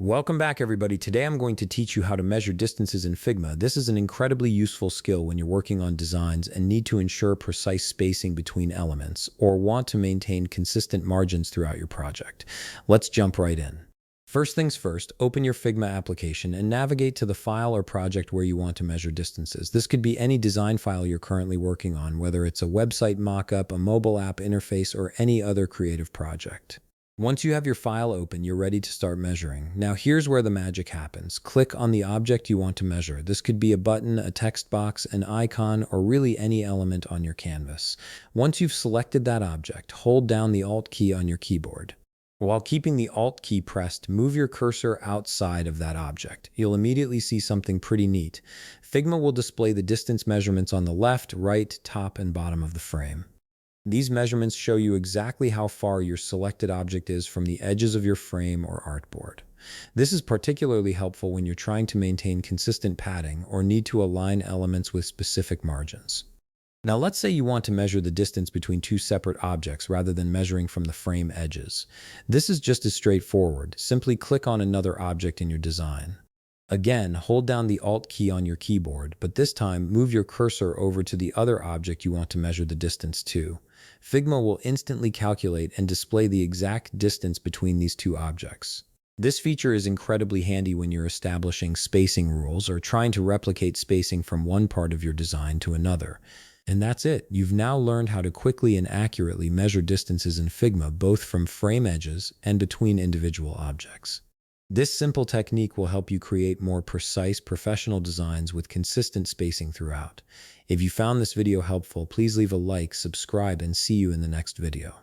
Welcome back, everybody. Today I'm going to teach you how to measure distances in Figma. This is an incredibly useful skill when you're working on designs and need to ensure precise spacing between elements or want to maintain consistent margins throughout your project. Let's jump right in. First things first, open your Figma application and navigate to the file or project where you want to measure distances. This could be any design file you're currently working on, whether it's a website mockup, a mobile app interface, or any other creative project. Once you have your file open, you're ready to start measuring. Now here's where the magic happens. Click on the object you want to measure. This could be a button, a text box, an icon, or really any element on your canvas. Once you've selected that object, hold down the Alt key on your keyboard. While keeping the Alt key pressed, move your cursor outside of that object. You'll immediately see something pretty neat. Figma will display the distance measurements on the left, right, top, and bottom of the frame. These measurements show you exactly how far your selected object is from the edges of your frame or artboard. This is particularly helpful when you're trying to maintain consistent padding or need to align elements with specific margins. Now let's say you want to measure the distance between two separate objects rather than measuring from the frame edges. This is just as straightforward. Simply click on another object in your design. Again, hold down the Alt key on your keyboard, but this time move your cursor over to the other object you want to measure the distance to. Figma will instantly calculate and display the exact distance between these two objects. This feature is incredibly handy when you're establishing spacing rules or trying to replicate spacing from one part of your design to another. And that's it. You've now learned how to quickly and accurately measure distances in Figma, both from frame edges and between individual objects. This simple technique will help you create more precise, professional designs with consistent spacing throughout. If you found this video helpful, please leave a like, subscribe, and see you in the next video.